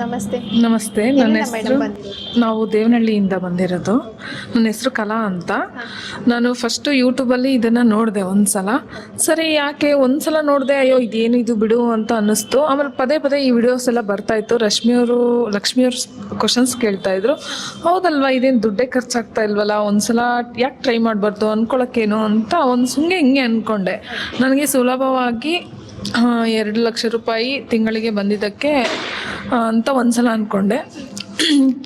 ನಮಸ್ತೆ. ನಮಸ್ತೆ. ನನ್ನ ಹೆಸರು, ನಾವು ದೇವನಹಳ್ಳಿಯಿಂದ ಬಂದಿರೋದು. ನನ್ನ ಹೆಸರು ಕಲಾ ಅಂತ. ನಾನು ಫಸ್ಟು ಯೂಟ್ಯೂಬಲ್ಲಿ ಇದನ್ನು ನೋಡಿದೆ ಒಂದ್ಸಲ. ಸರಿ, ಯಾಕೆ ಒಂದ್ಸಲ ನೋಡಿದೆ, ಅಯ್ಯೋ ಇದೇನು ಇದು ಬಿಡು ಅಂತ ಅನ್ನಿಸ್ತು. ಆಮೇಲೆ ಪದೇ ಪದೇ ಈ ವಿಡಿಯೋಸ್ ಎಲ್ಲ ಬರ್ತಾಯಿತ್ತು. ಲಕ್ಷ್ಮಿಯವರು ಕ್ವಶನ್ಸ್ ಕೇಳ್ತಾಯಿದ್ರು. ಹೌದಲ್ವಾ, ಇದೇನು ದುಡ್ಡೇ ಖರ್ಚಾಗ್ತಾ ಇಲ್ವಲ್ಲ, ಒಂದ್ಸಲ ಯಾಕೆ ಟ್ರೈ ಮಾಡಬಾರ್ದು ಅನ್ಕೊಳಕ್ಕೇನು ಅಂತ ಸುಮ್ಮನೆ ಹಿಂಗೆ ಅಂದ್ಕೊಂಡೆ. ನನಗೆ ಸುಲಭವಾಗಿ 2 ಲಕ್ಷ ರೂಪಾಯಿ ತಿಂಗಳಿಗೆ ಬಂದಿದ್ದಕ್ಕೆ ಅಂತ ಒಂದ್ಸಲ ಅಂದ್ಕೊಂಡೆ.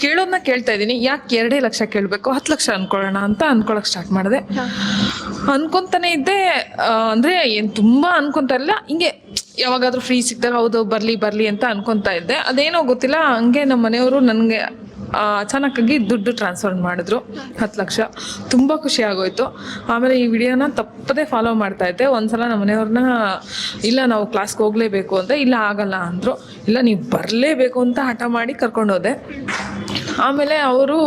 ಕೇಳೋದನ್ನ ಕೇಳ್ತಾ ಇದ್ದೀನಿ, ಯಾಕೆ 2 ಲಕ್ಷ ಕೇಳಬೇಕು, 10 ಲಕ್ಷ ಅಂದ್ಕೊಳ್ಳೋಣ ಅಂತ ಅಂದ್ಕೊಳಕ್ಕೆ ಸ್ಟಾರ್ಟ್ ಮಾಡಿದೆ. ಅನ್ಕೊತಾನೆ ಇದ್ದೆ. ಅಂದರೆ ಏನು ತುಂಬ ಅನ್ಕೊತಾ ಇಲ್ಲ, ಹಿಂಗೆ ಯಾವಾಗಾದರೂ ಫ್ರೀ ಸಿಕ್ತಾಗ ಹೌದು ಬರಲಿ ಅಂತ ಅನ್ಕೊತಾ ಇದ್ದೆ. ಅದೇನೋ ಗೊತ್ತಿಲ್ಲ, ಹಂಗೆ ನಮ್ಮ ಮನೆಯವರು ನನಗೆ ಅಚಾನಕ್ಕಾಗಿ ದುಡ್ಡು ಟ್ರಾನ್ಸ್ಫರ್ ಮಾಡಿದ್ರು 10 ಲಕ್ಷ. ತುಂಬ ಖುಷಿ ಆಗೋಯ್ತು. ಆಮೇಲೆ ಈ ವಿಡಿಯೋನ ತಪ್ಪದೇ ಫಾಲೋ ಮಾಡ್ತಾ ಇದ್ದೆ. ಒಂದ್ಸಲ ನಮ್ಮ ಮನೆಯವ್ರನ್ನ, ಇಲ್ಲ ನಾವು ಕ್ಲಾಸ್ಗೆ ಹೋಗಲೇಬೇಕು ಅಂತ, ಇಲ್ಲ ಆಗಲ್ಲ ಅಂದರು. ಇಲ್ಲ ನೀವು ಬರಲೇಬೇಕು ಅಂತ ಹಠ ಮಾಡಿ ಕರ್ಕೊಂಡೋದೆ. ಆಮೇಲೆ ಅವರು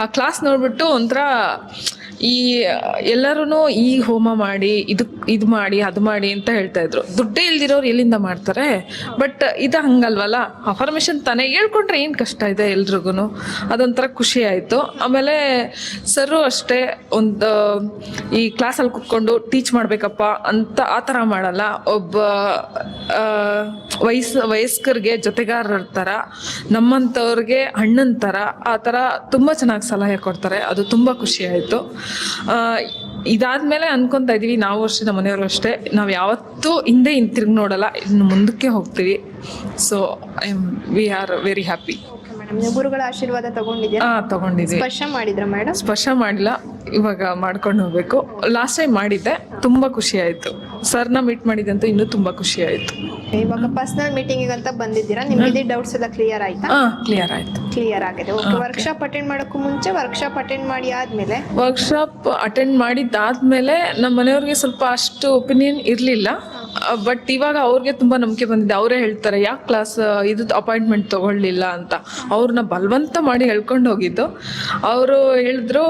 ಆ ಕ್ಲಾಸ್ ನೋಡಿಬಿಟ್ಟು ಒಂಥರ ಎಲ್ಲರೂ ಈ ಹೋಮ ಮಾಡಿ ಇದು ಮಾಡಿ ಅದು ಮಾಡಿ ಅಂತ ಹೇಳ್ತಾ ಇದ್ರು. ದುಡ್ಡೇ ಇಲ್ದಿರೋರು ಎಲ್ಲಿಂದ ಮಾಡ್ತಾರೆ? ಬಟ್ ಇದು ಹಂಗಲ್ವಲ್ಲ, ಅಫರ್ಮೇಷನ್ ತಾನೇ, ಹೇಳ್ಕೊಂಡ್ರೆ ಏನು ಕಷ್ಟ ಇದೆ ಎಲ್ರಿಗೂ. ಅದೊಂಥರ ಖುಷಿ ಆಯಿತು. ಆಮೇಲೆ ಸರು ಅಷ್ಟೇ, ಈ ಕ್ಲಾಸಲ್ಲಿ ಕುತ್ಕೊಂಡು ಟೀಚ್ ಮಾಡಬೇಕಪ್ಪ ಅಂತ ಆ ಥರ ಮಾಡಲ್ಲ. ಒಬ್ಬ ವಯಸ್ಕರಿಗೆ ಜೊತೆಗಾರರ ಥರ, ನಮ್ಮಂಥವ್ರಿಗೆ ಅಣ್ಣನ ಥರ, ಆ ಥರ ತುಂಬ ಚೆನ್ನಾಗಿ ಸಲಹೆ ಕೊಡ್ತಾರೆ. ಅದು ತುಂಬ ಖುಷಿ ಆಯಿತು. ಇದಾದ್ಮೇಲೆ ಅನ್ಕೊತಾ ಇದೀವಿ, ನಾವು ಅಷ್ಟೇ, ನಮ್ಮ ಮನೆಯವರು ಅಷ್ಟೇ, ನಾವು ಯಾವತ್ತೂ ಹಿಂದೆ ತಿರುಗಿ ನೋಡಲ್ಲ, ಇನ್ನು ಮುಂದಕ್ಕೆ ಹೋಗ್ತೀವಿ. So we are very happy. ಗುರುಗಳ ಆಶೀರ್ವಾದ ತಗೊಂಡಿದ್ದೀರಾ? ತಗೊಂಡಿದ್ದೀವಿ. ಸ್ಪರ್ಶ ಮಾಡಿದ್ರ ಮೇಡಮ್? ಸ್ಪರ್ಶ ಮಾಡಿಲ್ಲ, ಇವಾಗ ಮಾಡ್ಕೊಂಡು ಹೋಗ್ಬೇಕು. ಲಾಸ್ಟ್ ಟೈಮ್ ಮಾಡಿದ್ದೆ, ತುಂಬ ಖುಷಿ ಆಯಿತು. ಸರ್ನ ಮೀಟ್ ಮಾಡಿದಂತೂ ಇನ್ನೂ ತುಂಬ ಖುಷಿ ಆಯಿತು. ಇವಾಗ ಪರ್ಸನಲ್ ಮೀಟಿಂಗ್ ಅಂತ ಬಂದಿದ್ದೀರಾ, ನಿಮಗೆ ಡೌಟ್ಸ್ ಎಲ್ಲ ಕ್ಲಿಯರ್ ಆಯ್ತಾ? ಕ್ಲಿಯರ್ ಆಯ್ತು. ಕ್ಲಿಯರ್ ಆಗಿದೆ. ವರ್ಕ್ಶಾಪ್ ಅಟೆಂಡ್ ಮಾಡೋಕ್ಕೂ ಮುಂಚೆ, ವರ್ಕ್ಶಾಪ್ ಅಟೆಂಡ್ ಮಾಡಿ ಆದ್ಮೇಲೆ? ವರ್ಕ್ಶಾಪ್ ಅಟೆಂಡ್ ಮಾಡಿದ್ದಾದ್ಮೇಲೆ ನಮ್ಮ ಮನೆಯವ್ರಿಗೆ ಸ್ವಲ್ಪ ಅಷ್ಟು ಒಪಿನಿಯನ್ ಇರಲಿಲ್ಲ. ಬಟ್ ಇವಾಗ ಅವ್ರಿಗೆ ತುಂಬ ನಂಬಿಕೆ ಬಂದಿದೆ. ಅವರೇ ಹೇಳ್ತಾರೆ, ಯಾಕೆ ಕ್ಲಾಸ್ ಇದು ಅಪಾಯಿಂಟ್ಮೆಂಟ್ ತೊಗೊಳ್ಳಿಲ್ಲ ಅಂತ. ಅವ್ರನ್ನ ಬಲವಂತ ಮಾಡಿ ಹೇಳ್ಕೊಂಡು ಹೋಗಿದ್ದು. ಅವರು ಹೇಳಿದ್ರು,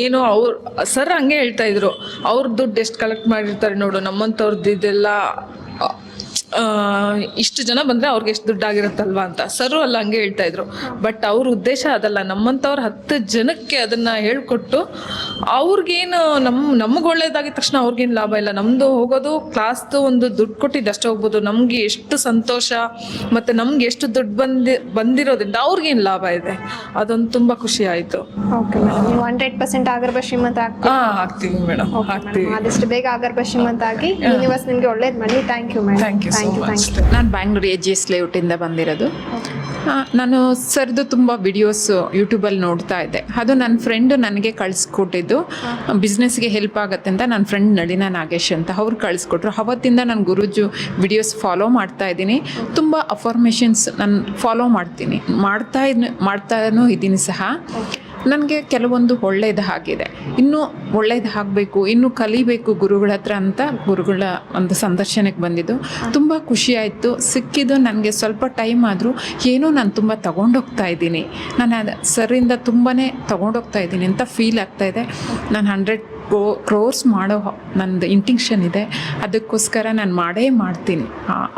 ಏನೋ ಸರ್ ಹಂಗೆ ಹೇಳ್ತಾ ಇದ್ರು, ಅವ್ರ ದುಡ್ಡು ಎಷ್ಟು ಕಲೆಕ್ಟ್ ಮಾಡಿರ್ತಾರೆ ನೋಡು, ನಮ್ಮಂಥವ್ರದ್ದು ಇದೆಲ್ಲ ಇಷ್ಟು ಜನ ಬಂದರೆ ಅವ್ರಿಗೆ ಎಷ್ಟು ದುಡ್ಡಾಗಿರುತ್ತಲ್ವ ಅಂತ. ಸರು ಅಲ್ಲ ಹಂಗೆ ಹೇಳ್ತಾ ಇದ್ರು. ಬಟ್ ಅವ್ರ ಉದ್ದೇಶ ಅದಲ್ಲ. ನಮ್ಮಂಥವ್ರು 10 ಜನಕ್ಕೆ ಅದನ್ನು ಹೇಳ್ಕೊಟ್ಟು ಅವ್ರಿಗೇನು ನಮಗೆ ಒಳ್ಳೇದಾಗಿದ ತಕ್ಷಣ ಅವ್ರಿಗೇನು ಲಾಭ ಇಲ್ಲ. ನಮ್ಮದು ಹೋಗೋದು ಕ್ಲಾಸ್ದು ಒಂದು ದುಡ್ಡು ಕೊಟ್ಟಿದ್ದು ಅಷ್ಟೇ ಹೋಗ್ಬೋದು. ನಮಗೆ ಎಷ್ಟು ಸಂತೋಷ ಮತ್ತು ನಮ್ಗೆ ಎಷ್ಟು ದುಡ್ಡು ಬಂದಿರೋದ್ರಿಂದ ಅವ್ರಿಗೇನು ಲಾಭ ಇದೆ. ಅದೊಂದು ತುಂಬ ಖುಷಿ ಆಯಿತು. ಓಕೆ ಮೇಡಮ್, ನೀವು 100% ಆಗರ್ಭ ಶ್ರೀಮಂತ ಆಗ್ತೀವಿ ಮೇಡಮ್, ಆಗ್ತೀವಿ. ಆದಷ್ಟು ಬೇಗ ಆಗರ್ಭ ಶ್ರೀಮಂತ ಆಗಿ ಯೂನಿವರ್ಸ್ ನಿಮಗೆ ಒಳ್ಳೇದು ಮಾಡಿ. Thank you madam. Thank you. ನಾನು ಬ್ಯಾಂಗ್ಳೂರು AGS ಲೇಔಟಿಂದ ಬಂದಿರೋದು. ನಾನು ಸರ್ದು ತುಂಬ ವಿಡಿಯೋಸ್ ಯೂಟ್ಯೂಬಲ್ಲಿ ನೋಡ್ತಾ ಇದ್ದೆ. ಅದು ನನ್ನ ಫ್ರೆಂಡ್ ನನಗೆ ಕಳಿಸ್ಕೊಟ್ಟಿದ್ದು, ಬಿಸ್ನೆಸ್ಗೆ ಹೆಲ್ಪ್ ಆಗುತ್ತೆ ಅಂತ. ನನ್ನ ಫ್ರೆಂಡ್ ನಳಿನ ನಾಗೇಶ್ ಅಂತ, ಅವ್ರು ಕಳಿಸ್ಕೊಟ್ರು. ಅವತ್ತಿಂದ ನಾನು ಗುರುಜಿ ವಿಡಿಯೋಸ್ ಫಾಲೋ ಮಾಡ್ತಾ ಇದ್ದೀನಿ. ತುಂಬ ಅಫರ್ಮೇಷನ್ಸ್ ನಾನು ಫಾಲೋ ಮಾಡ್ತಾನೂ ಇದ್ದೀನಿ ಸಹ. ನನಗೆ ಕೆಲವೊಂದು ಒಳ್ಳೇದು ಆಗಿದೆ, ಇನ್ನೂ ಒಳ್ಳೇದು ಆಗಬೇಕು, ಇನ್ನೂ ಕಲಿಬೇಕು ಗುರುಗಳ ಹತ್ರ ಅಂತ ಗುರುಗಳ ಒಂದು ಸಂದರ್ಶನಕ್ಕೆ ಬಂದಿದ್ದು. ತುಂಬ ಖುಷಿ ಆಯಿತು. ಸಿಕ್ಕಿದ್ದು ನನಗೆ ಸ್ವಲ್ಪ ಟೈಮ್ ಆದರೂ ಏನೋ ನಾನು ತುಂಬ ತೊಗೊಂಡೋಗ್ತಾ ಇದ್ದೀನಿ. ನಾನು ಸರಿಂದ ತುಂಬಾ ತೊಗೊಂಡೋಗ್ತಾ ಇದ್ದೀನಿ ಅಂತ ಫೀಲ್ ಆಗ್ತಾಯಿದೆ. ನಾನು 100 crores ಮಾಡೋ ನನ್ನದು ಇಂಟೆನ್ಷನ್ ಇದೆ. ಅದಕ್ಕೋಸ್ಕರ ನಾನು ಮಾಡ್ತೀನಿ.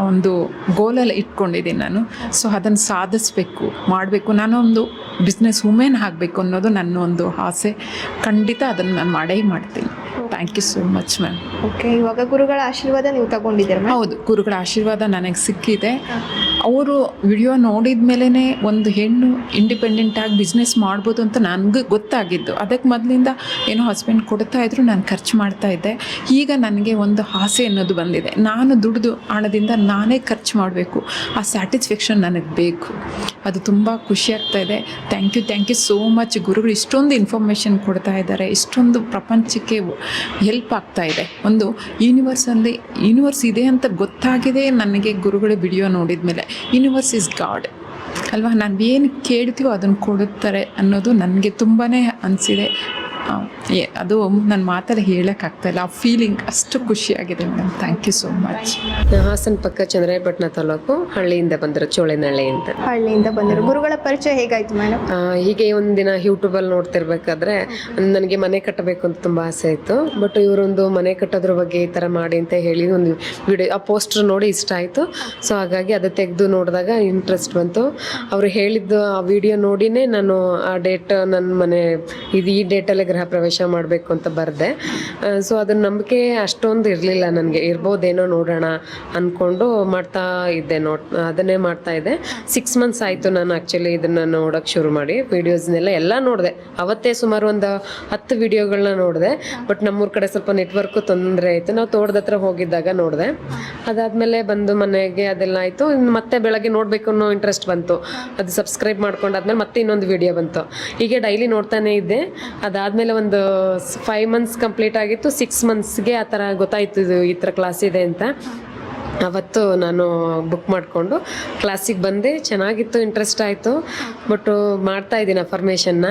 ಒಂದು ಗೋಲಲ್ಲಿ ಇಟ್ಕೊಂಡಿದ್ದೀನಿ ನಾನು. ಸೊ ಅದನ್ನು ಸಾಧಿಸ್ಬೇಕು, ಮಾಡಬೇಕು. ನಾನೊಂದು ಬಿಸ್ನೆಸ್ ವುಮೆನ್ ಆಗಬೇಕು ಅನ್ನೋದು ನನ್ನ ಒಂದು ಆಸೆ. ಖಂಡಿತ ಅದನ್ನು ನಾನು ಮಾಡ್ತೀನಿ. Thank you so much ma'am. Okay, ಇವಾಗ ಗುರುಗಳ ಆಶೀರ್ವಾದ ನೀವು ತಗೊಂಡಿದ್ದೀರ? ಹೌದು, ಗುರುಗಳ ಆಶೀರ್ವಾದ ನನಗೆ ಸಿಕ್ಕಿದೆ. ಅವರು ವಿಡಿಯೋ ನೋಡಿದ ಮೇಲೇ ಒಂದು ಹೆಣ್ಣು ಇಂಡಿಪೆಂಡೆಂಟಾಗಿ ಬಿಸ್ನೆಸ್ ಮಾಡ್ಬೋದು ಅಂತ ನನಗೆ ಗೊತ್ತಾಗಿದ್ದು. ಅದಕ್ಕೆ ಮೊದಲಿಂದ ಏನೋ ಹಸ್ಬೆಂಡ್ ಕೊಡ್ತಾ ಇದ್ರು, ನಾನು ಖರ್ಚು ಮಾಡ್ತಾ ಇದ್ದೆ. ಈಗ ನನಗೆ ಒಂದು ಆಸೆ ಅನ್ನೋದು ಬಂದಿದೆ. ನಾನು ದುಡಿದು ಹಣದಿಂದ ನಾನೇ ಖರ್ಚು ಮಾಡಬೇಕು. ಆ ಸ್ಯಾಟಿಸ್ಫ್ಯಾಕ್ಷನ್ ನನಗೆ ಬೇಕು. ಅದು ತುಂಬ ಖುಷಿ ಆಗ್ತಾ ಇದೆ. Thank you so much. ಗುರುಗಳು ಇಷ್ಟೊಂದು ಇನ್ಫಾರ್ಮೇಷನ್ ಕೊಡ್ತಾ ಇದ್ದಾರೆ, ಇಷ್ಟೊಂದು ಪ್ರಪಂಚಕ್ಕೆ ಹೆಲ್ಪ್ ಆಗ್ತಾ ಇದೆ. ಒಂದು ಯೂನಿವರ್ಸ್ ಇದೆ ಅಂತ ಗೊತ್ತಾಗಿದೆ ನನಗೆ ಗುರುಗಳ ವಿಡಿಯೋ ನೋಡಿದ ಮೇಲೆ. ಯೂನಿವರ್ಸ್ ಇಸ್ ಗಾಡ್ ಅಲ್ವಾ? ನಾನು ಏನು ಕೇಳ್ತೀವೋ ಅದನ್ನು ಕೊಡುತ್ತಾರೆ ಅನ್ನೋದು ನನಗೆ ತುಂಬಾ ಅನಿಸಿದೆ. ಅದು ನನ್ನ ಮಾತಲ್ಲಿ ಹೇಳೋಕ್ಕಾಗ್ತಾಯಿಲ್ಲ, ಆ ಫೀಲಿಂಗ್ ಅಷ್ಟು ಖುಷಿಯಾಗಿದೆ madam. Thank you so much. Hassan ಪಕ್ಕ ಚಂದ್ರಾಯಪಟ್ಟಣ ತಾಲೂಕು, ಹಳ್ಳಿಯಿಂದ ಬಂದಿರೋ ಚೋಳೆನಹಳ್ಳಿ ಅಂತ. ಹಳ್ಳಿಯಿಂದ ಬಂದಿರೋ ಗುರುಗಳ ಪರಿಚಯ ಹೇಗಾಯ್ತು ಮೇಡಮ್? ಹೀಗೆ ಒಂದಿನ ಯೂಟ್ಯೂಬಲ್ಲಿ ನೋಡ್ತಿರ್ಬೇಕಾದ್ರೆ ನನಗೆ ಮನೆ ಕಟ್ಟಬೇಕು ಅಂತ ತುಂಬ ಆಸೆ ಇತ್ತು. ಬಟ್ ಇವರೊಂದು ಮನೆ ಕಟ್ಟೋದ್ರ ಬಗ್ಗೆ ಈ ಥರ ಮಾಡಿ ಅಂತ ಹೇಳಿ ಒಂದು ವಿಡಿಯೋ, ಆ ಪೋಸ್ಟರ್ ನೋಡಿ ಇಷ್ಟ ಆಯಿತು. ಸೊ ಹಾಗಾಗಿ ಅದು ತೆಗೆದು ನೋಡಿದಾಗ ಇಂಟ್ರೆಸ್ಟ್ ಬಂತು. ಅವರು ಹೇಳಿದ್ದು ಆ ವಿಡಿಯೋ ನೋಡಿನೇ ನಾನು ಆ ಡೇಟ್ ನನ್ನ ಮನೆ ಈ ಡೇಟಲ್ಲೇ ಗೃಹ ಪ್ರವೇಶ ಮಾಡಬೇಕು ಅಂತ ಬರೆದೆ. ಸೊ ಅದನ್ನ ನಂಬಿಕೆ ಅಷ್ಟೊಂದು ಇರಲಿಲ್ಲ ನನಗೆ, ಇರ್ಬೋದೇನೋ ನೋಡೋಣ ಅಂದ್ಕೊಂಡು ಮಾಡ್ತಾ ಇದ್ದೆ. ಅದನ್ನೇ ಮಾಡ್ತಾ ಇದ್ದೆ. 6 months ಆಯಿತು ನಾನು ಆ್ಯಕ್ಚುಲಿ ಇದನ್ನು ನೋಡೋಕ್ಕೆ ಶುರು ಮಾಡಿ. ವೀಡಿಯೋಸ್ನೆಲ್ಲ ಎಲ್ಲ ನೋಡಿದೆ. ಅವತ್ತೇ ಸುಮಾರು ಒಂದು 10 ವಿಡಿಯೋಗಳನ್ನ ನೋಡಿದೆ. ಬಟ್ ನಮ್ಮೂರ ಕಡೆ ಸ್ವಲ್ಪ ನೆಟ್ವರ್ಕು ತೊಂದರೆ ಆಯಿತು. ನಾವು ತೋಟದ ಹತ್ರ ಹೋಗಿದ್ದಾಗ ನೋಡಿದೆ. ಅದಾದಮೇಲೆ ಬಂದು ಮನೆಗೆ ಅದೆಲ್ಲ ಆಯಿತು. ಇನ್ನು ಮತ್ತೆ ಬೆಳಗ್ಗೆ ನೋಡಬೇಕು ಅನ್ನೋ ಇಂಟ್ರೆಸ್ಟ್ ಬಂತು. ಅದು ಸಬ್ಸ್ಕ್ರೈಬ್ ಮಾಡ್ಕೊಂಡಾದ್ಮೇಲೆ ಮತ್ತೆ ಇನ್ನೊಂದು ವಿಡಿಯೋ ಬಂತು. ಹೀಗೆ ಡೈಲಿ ನೋಡ್ತಾನೆ ಇದ್ದೆ. ಅದಾದಮೇಲೆ ಒಂದು 5 months ಕಂಪ್ಲೀಟ್ ಆಗಿತ್ತು. 6 monthsಗೆ ಆ ಥರ ಗೊತ್ತಾಯ್ತು ಇದು ಈ ಥರ ಕ್ಲಾಸ್ ಇದೆ ಅಂತ. ಅವತ್ತು ನಾನು ಬುಕ್ ಮಾಡಿಕೊಂಡು ಕ್ಲಾಸಿಗೆ ಬಂದೆ. ಚೆನ್ನಾಗಿತ್ತು, ಇಂಟ್ರೆಸ್ಟ್ ಆಯಿತು. ಬಟ್ ಮಾಡ್ತಾಯಿದ್ದೀನಿ ಅಫರ್ಮೇಷನ್ನ.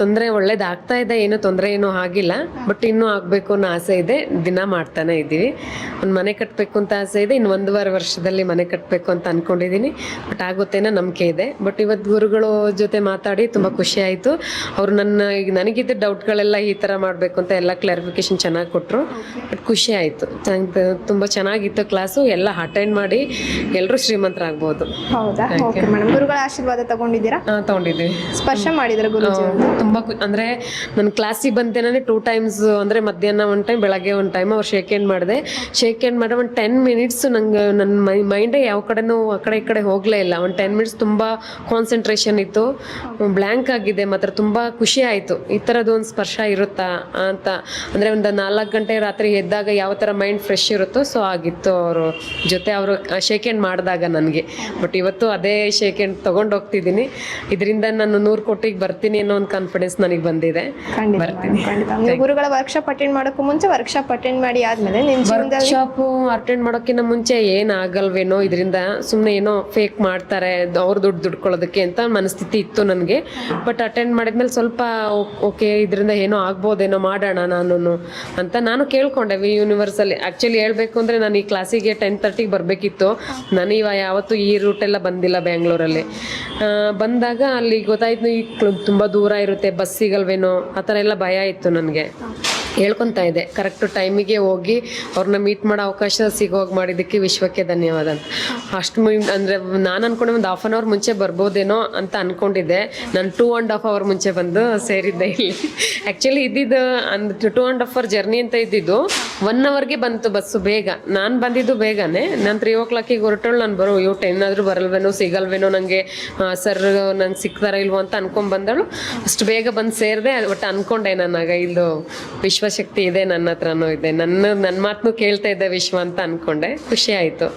ತೊಂದರೆ ಒಳ್ಳೇದಾಗ್ತಾ ಇದೆ, ಏನೂ ತೊಂದರೆ ಏನೂ ಆಗಿಲ್ಲ. ಬಟ್ ಇನ್ನೂ ಆಗಬೇಕು ಅನ್ನೋ ಆಸೆ ಇದೆ. ದಿನ ಮಾಡ್ತಾನೆ ಇದ್ದೀವಿ. ಒಂದು ಮನೆ ಕಟ್ಟಬೇಕು ಅಂತ ಆಸೆ ಇದೆ. ಇನ್ನು 1.5 ವರ್ಷದಲ್ಲಿ ಮನೆ ಕಟ್ಟಬೇಕು ಅಂತ ಅಂದ್ಕೊಂಡಿದ್ದೀನಿ. ಬಟ್ ಆಗುತ್ತೇನೋ ನಂಬಿಕೆ ಇದೆ. ಬಟ್ ಇವತ್ತು ಗುರುಗಳು ಜೊತೆ ಮಾತಾಡಿ ತುಂಬ ಖುಷಿ ಆಯಿತು. ಅವರು ಈಗ ನನಗಿದ್ದ ಡೌಟ್ಗಳೆಲ್ಲ ಈ ಥರ ಮಾಡಬೇಕು ಅಂತ ಎಲ್ಲ ಕ್ಲಾರಿಫಿಕೇಶನ್ ಚೆನ್ನಾಗಿ ಕೊಟ್ಟರು. ಬಟ್ ಖುಷಿ ಆಯಿತು. ತುಂಬ ಚೆನ್ನಾಗಿತ್ತು ಕ್ಲಾಸು. ಎಲ್ಲ ಅಟೆಂಡ್ ಮಾಡಿ ಎಲ್ಲರೂ ಶ್ರೀಮಂತರಾಗ್ಬೋದು. ಹೌದಾ? Okay madam. ಗುರುಗಳ ಆಶೀರ್ವಾದ ತಗೊಂಡಿದ್ದೀರಾ? ತಗೊಂಡಿದ್ದೀವಿ. ಸ್ಪರ್ಶ ಮಾಡಿದ್ರೆ ಗುರುಜಿ ತುಂಬ ಅಂದರೆ ನನ್ನ ಕ್ಲಾಸಿಗೆ ಬಂತೇನೆ 2 times, ಅಂದರೆ ಮಧ್ಯಾಹ್ನ 1 time, ಬೆಳಗ್ಗೆ 1 time ಅವ್ರು ಶೇಕ್ ಹ್ಯಾಂಡ್ ಮಾಡಿದೆ. ಶೇಕ್ ಹ್ಯಾಂಡ್ ಮಾಡಿ ಒಂದು 10 minutes ನಂಗೆ ನನ್ನ ಮೈಂಡೇ ಯಾವ ಕಡೆನೂ ಆ ಕಡೆ ಈ ಕಡೆ ಹೋಗಲೇ ಇಲ್ಲ. ಒಂದು 10 minutes ತುಂಬ ಕಾನ್ಸಂಟ್ರೇಷನ್ ಇತ್ತು. ಬ್ಲ್ಯಾಂಕ್ ಆಗಿದೆ. ಮಾತ್ರ ತುಂಬ ಖುಷಿ ಆಯಿತು. ಈ ಥರದ್ದು ಒಂದು ಸ್ಪರ್ಶ ಇರುತ್ತಾ ಅಂತ. ಅಂದರೆ ಒಂದು 4 ಗಂಟೆ ರಾತ್ರಿ ಎದ್ದಾಗ ಯಾವ ಥರ ಮೈಂಡ್ ಫ್ರೆಶ್ ಇರುತ್ತೋ ಸೊ ಆಗಿತ್ತು ಅವರು ಜೊತೆ ಅವರು ಶೇಕ್ ಹ್ಯಾಂಡ್ ಮಾಡಿದಾಗ ನನಗೆ. ಬಟ್ ಇವತ್ತು ಅದೇ ಶೇಕ್ ಹ್ಯಾಂಡ್ ತೊಗೊಂಡು ಹೋಗ್ತಿದ್ದೀನಿ. ಇದರಿಂದ ನಾನು 100 ಕೋಟಿಗೆ ಬರ್ತೀನಿ ಅನ್ನೋ ಒಂದು ಕಾನ್ಫಿಡೆನ್ಸ್ ನನಗೆ ಬಂದಿದೆ. ಬರ್ತೀನಿ. ಗುರುಗಳ ವರ್ಕ್ಶಾಪ್ ಅಟೆಂಡ್ ಮಾಡೋಕ್ಕೂ ಮುಂಚೆ, ವರ್ಕ್ಶಾಪ್ ಅಟೆಂಡ್ ಮಾಡಿ ಆದ್ಮೇಲೆ ನಿಮ್ಮ ಜೀವನದಲ್ಲಿ ವರ್ಕ್ಶಾಪ್ ಅಟೆಂಡ್ ಮಾಡೋಕ್ಕಿಂತ ಮುಂಚೆ ಏನಾಗಲ್ವೇನೋ, ಇದರಿಂದ ಸುಮ್ಮನೆ ಏನೋ ಫೇಕ್ ಮಾಡ್ತಾರೆ ಅವ್ರು ದುಡ್ಕೊಳ್ಳೋದಕ್ಕೆ ಅಂತ ಮನಸ್ಥಿತಿ ಇತ್ತು ನನಗೆ. ಬಟ್ ಅಟೆಂಡ್ ಮಾಡಿದ್ಮೇಲೆ ಸ್ವಲ್ಪ ಓಕೆ, ಇದರಿಂದ ಏನೋ ಆಗ್ಬೋದೇನೋ, ಮಾಡೋಣ ನಾನು ಅಂತ ನಾನು ಕೇಳ್ಕೊಂಡೆ. ಯೂನಿವರ್ಸಲ್ಲಿ ಆ್ಯಕ್ಚುಲಿ ಹೇಳ್ಬೇಕು ಅಂದರೆ ನಾನು ಈ ಕ್ಲಾಸಿಗೆ 10:30ಗೆ ಬರಬೇಕಿತ್ತು. ನಾನು ಯಾವತ್ತೂ ಈ ರೂಟೆಲ್ಲ ಬಂದಿಲ್ಲ ಬ್ಯಾಂಗ್ಳೂರಲ್ಲಿ. ಬಂದಾಗ ಅಲ್ಲಿ ಗೊತ್ತಾಯ್ತು ಈ ತುಂಬ ದೂರ ಇರುತ್ತೆ, ಬಸ್ ಸಿಗಲ್ವೇನೋ ಆ ಥರ ಎಲ್ಲ ಭಯ ಇತ್ತು ನನಗೆ. ಹೇಳ್ಕೊತಾ ಇದ್ದೆ ಕರೆಕ್ಟು ಟೈಮಿಗೆ ಹೋಗಿ ಅವ್ರನ್ನ ಮೀಟ್ ಮಾಡೋ ಅವಕಾಶ ಸಿಗೋಗಿ ಮಾಡಿದ್ದಕ್ಕೆ ವಿಶ್ವಕ್ಕೆ ಧನ್ಯವಾದ ಅಂತ. ಅಷ್ಟು ಅಂದರೆ ನಾನು ಅಂದ್ಕೊಂಡೆ ಒಂದು 1/2 hour ಮುಂಚೆ ಬರ್ಬೋದೇನೋ ಅಂತ ಅಂದ್ಕೊಂಡಿದ್ದೆ. ನಾನು 2.5 hour ಮುಂಚೆ ಬಂದು ಸೇರಿದ್ದೆ ಇಲ್ಲಿ. ಆ್ಯಕ್ಚುಲಿ ಇದ್ದಿದ್ದು 2.5 hour ಜರ್ನಿ ಅಂತ ಇದ್ದಿದ್ದು 1 hourಗೆ ಬಂತು ಬಸ್ಸು ಬೇಗ. ನಾನು ಬಂದಿದ್ದು ಬೇಗನೆ. ನಾನು 3 o'clockಗೆ ಹೊರಟೋಳು. ನಾನು ಇವತ್ತು ಏನಾದರೂ ಬರಲ್ವೇನೋ ಸಿಗಲ್ವೇನೋ ನನಗೆ, ಸರ್ ನಂಗೆ ಸಿಗ್ತಾರ ಇಲ್ವೋ ಅಂತ ಅನ್ಕೊಂಡ್ಬಂದಳು. ಅಷ್ಟು ಬೇಗ ಬಂದು ಸೇರಿದೆ. ಒಟ್ಟು ಅಂದ್ಕೊಂಡೆ ನನಗೆ ಇದು ವಿಶ್ವಶಕ್ತಿ ಇದೆ ನನ್ನ ಹತ್ರನೂ ಇದೆ, ನನ್ನ ಮಾತನ್ನು ಕೇಳ್ತಾ ಇದ್ದೆ ವಿಶ್ವ ಅಂತ ಅಂದ್ಕೊಂಡೆ. ಖುಷಿ ಆಯಿತು.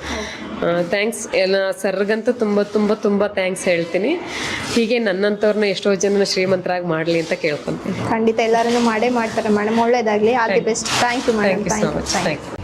ಥ್ಯಾಂಕ್ಸ್ ಎಲ್ಲ ಸರ್ಗಂತೂ ತುಂಬ ತುಂಬ ತುಂಬ ಥ್ಯಾಂಕ್ಸ್ ಹೇಳ್ತೀನಿ. ಹೀಗೆ ನನ್ನಂಥವ್ರನ್ನ ಎಷ್ಟೋ ಜನ ಶ್ರೀಮಂತರಾಗಿ ಮಾಡಲಿ ಅಂತ ಕೇಳ್ಕೊತೀನಿ. ಖಂಡಿತ ಎಲ್ಲರನ್ನು ಮಾಡೇ ಮಾಡ್ತಾರೆ ಮೇಡಮ್. ಒಳ್ಳೇದಾಗಲಿ. All the best. Thank you madam. Thank you so much. Thank you.